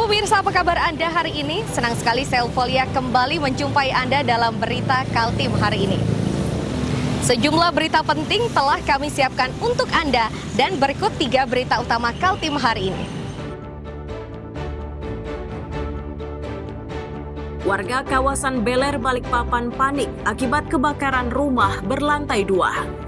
Pemirsa, apa kabar Anda hari ini? Senang sekali saya Eufolia kembali menjumpai Anda dalam berita Kaltim hari ini. Sejumlah berita penting telah kami siapkan untuk Anda dan berikut 3 berita utama Kaltim hari ini. Warga kawasan Beler Balikpapan panik akibat kebakaran rumah berlantai 2.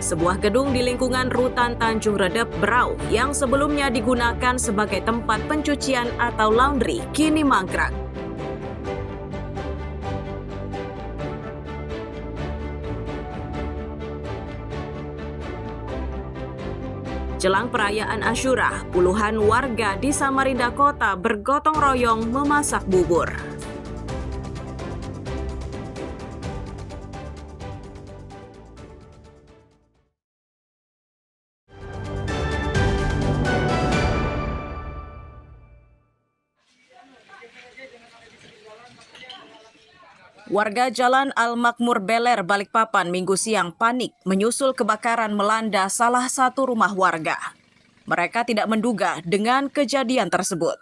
Sebuah gedung di lingkungan Rutan Tanjung Redep, Berau, yang sebelumnya digunakan sebagai tempat pencucian atau laundry, kini mangkrak. Jelang perayaan Asyura, puluhan warga di Samarinda Kota bergotong royong memasak bubur. Warga Jalan Al-Makmur Beler Balikpapan Minggu siang panik menyusul kebakaran melanda salah satu rumah warga. Mereka tidak menduga dengan kejadian tersebut.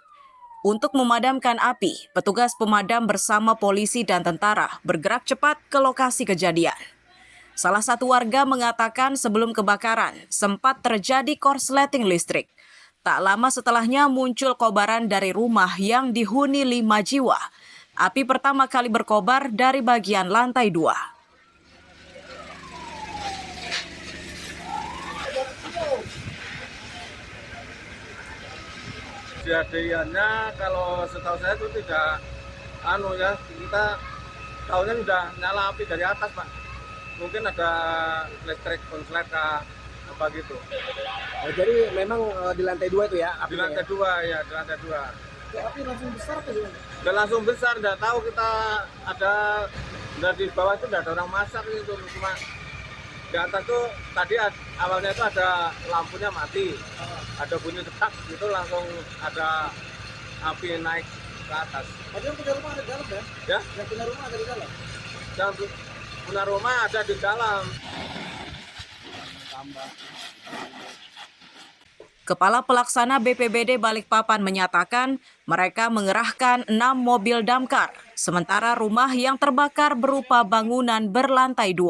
Untuk memadamkan api, petugas pemadam bersama polisi dan tentara bergerak cepat ke lokasi kejadian. Salah satu warga mengatakan sebelum kebakaran sempat terjadi korsleting listrik. Tak lama setelahnya muncul kobaran dari rumah yang dihuni 5 jiwa. Api pertama kali berkobar dari bagian lantai 2. Kejadiannya kalau setahu saya itu tidak kita tahunya sudah nyala api dari atas, Pak. Mungkin ada listrik konslet apa gitu. Jadi memang di lantai 2 itu ya? Di lantai 2 ya, di lantai 2. Api langsung besar atau gimana? Udah langsung besar, udah tahu kita udah di bawah itu udah ada orang masak gitu, cuma di atas tuh tadi awalnya itu ada lampunya mati, ada bunyi detak gitu langsung ada api naik ke atas. Padahal punya rumah ada di dalam ya? Ya? Yang punya rumah ada di dalam? Yang punya rumah ada di dalam. Kepala Pelaksana BPBD Balikpapan menyatakan mereka mengerahkan 6 mobil damkar, sementara rumah yang terbakar berupa bangunan berlantai 2.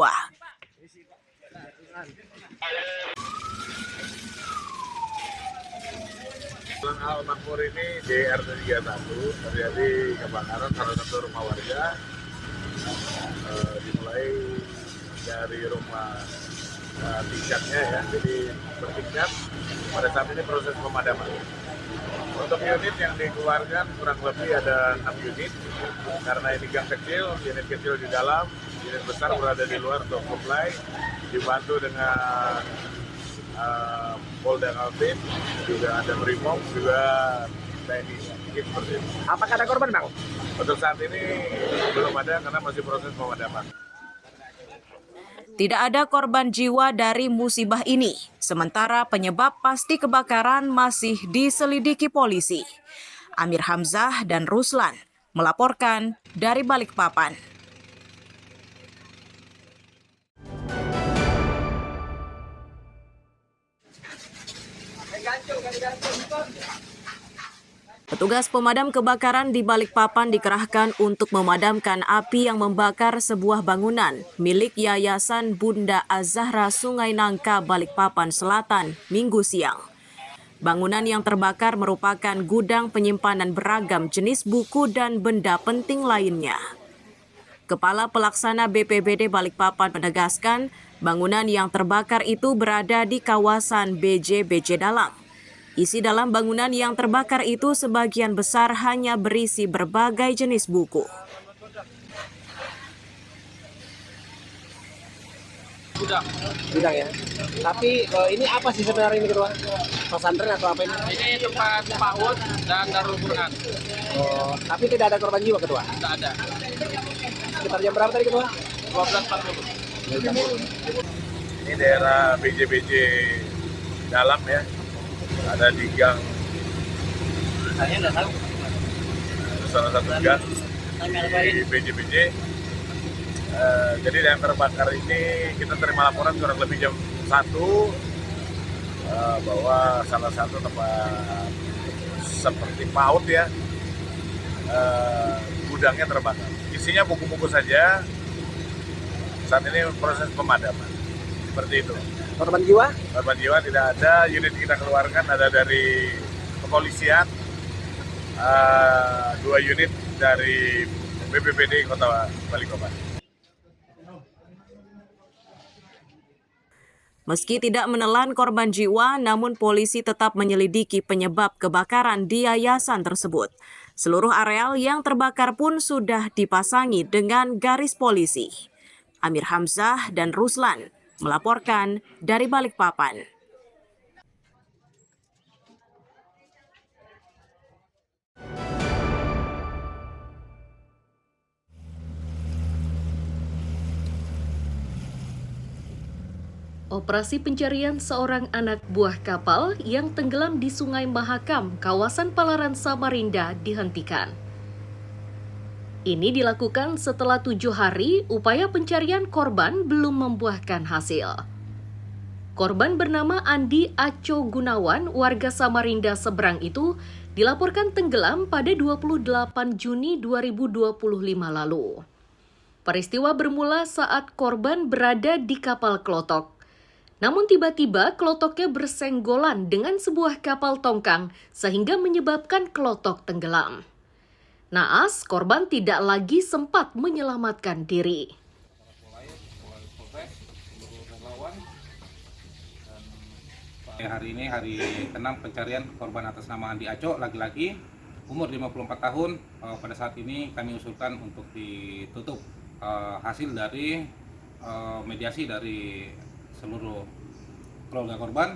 Jalan Al-Makmur ini di RT 31 terjadi kebakaran salah satu rumah warga, dimulai dari rumah tingkatnya ya, jadi bertingkat. Pada saat ini proses pemadaman. Untuk unit yang dikeluarkan kurang lebih ada 6 unit, karena ini gang kecil, unit kecil di dalam, unit besar berada di luar untuk supply, dibantu dengan Polda Kaltim, juga ada Brimob, juga TNI seperti itu. Apakah ada korban, Bang? Untuk saat ini belum ada karena masih proses pemadaman. Tidak ada korban jiwa dari musibah ini, sementara penyebab pasti kebakaran masih diselidiki polisi. Amir Hamzah dan Ruslan melaporkan dari Balikpapan. Petugas pemadam kebakaran di Balikpapan dikerahkan untuk memadamkan api yang membakar sebuah bangunan milik Yayasan Bunda Az-Zahra Sungai Nangka, Balikpapan Selatan, Minggu siang. Bangunan yang terbakar merupakan gudang penyimpanan beragam jenis buku dan benda penting lainnya. Kepala Pelaksana BPBD Balikpapan menegaskan bangunan yang terbakar itu berada di kawasan BJ Dalam. Isi dalam bangunan yang terbakar itu sebagian besar hanya berisi berbagai jenis buku. Gudang ya. Tapi ini apa sih sebenarnya ini, Ketua? Pesantren atau apa ini? Ini tempat PAUD dan Darul Quran. Oh, tapi tidak ada korban jiwa, Ketua? Tidak ada. Sekitar jam berapa tadi, Ketua? 12.40. Ini daerah BJ Dalam ya. Ada di gang, salah satu gang di BJ Jadi yang terbakar ini kita terima laporan kurang lebih jam 1 bahwa salah satu tempat seperti PAUD ya, gudangnya terbakar. Isinya buku-buku saja. Saat ini proses pemadaman. Seperti itu. Korban jiwa? Korban jiwa tidak ada. Unit kita keluarkan ada dari kepolisian, 2 unit dari BPBD Kota Balikpapan. Meski tidak menelan korban jiwa, namun polisi tetap menyelidiki penyebab kebakaran di yayasan tersebut. Seluruh areal yang terbakar pun sudah dipasangi dengan garis polisi. Amir Hamzah dan Ruslan melaporkan dari Balikpapan. Operasi pencarian seorang anak buah kapal yang tenggelam di Sungai Mahakam, kawasan Palaran, Samarinda dihentikan. Ini dilakukan setelah 7 hari upaya pencarian korban belum membuahkan hasil. Korban bernama Andi Aco Gunawan, warga Samarinda seberang itu, dilaporkan tenggelam pada 28 Juni 2025 lalu. Peristiwa bermula saat korban berada di kapal klotok. Namun tiba-tiba kelotoknya bersenggolan dengan sebuah kapal tongkang sehingga menyebabkan kelotok tenggelam. Naas, korban tidak lagi sempat menyelamatkan diri. Hari ini hari ke-6 pencarian korban atas nama Andi Aco, laki-laki, umur 54 tahun. Pada saat ini kami usulkan untuk ditutup hasil dari mediasi dari seluruh keluarga korban,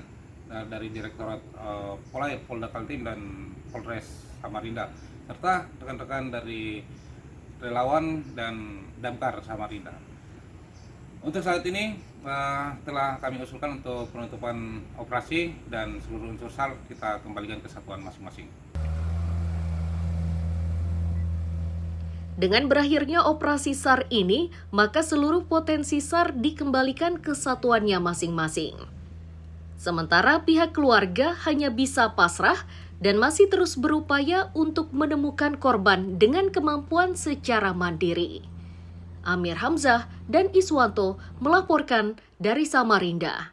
dari Direktorat Polda Kaltim dan Polres Samarinda, serta rekan-rekan dari relawan dan Damkar Samarinda. Untuk saat ini telah kami usulkan untuk penutupan operasi dan seluruh unsur SAR kita kembalikan ke satuan masing-masing. Dengan berakhirnya operasi SAR ini, maka seluruh potensi SAR dikembalikan ke satuannya masing-masing. Sementara pihak keluarga hanya bisa pasrah dan masih terus berupaya untuk menemukan korban dengan kemampuan secara mandiri. Amir Hamzah dan Iswanto melaporkan dari Samarinda.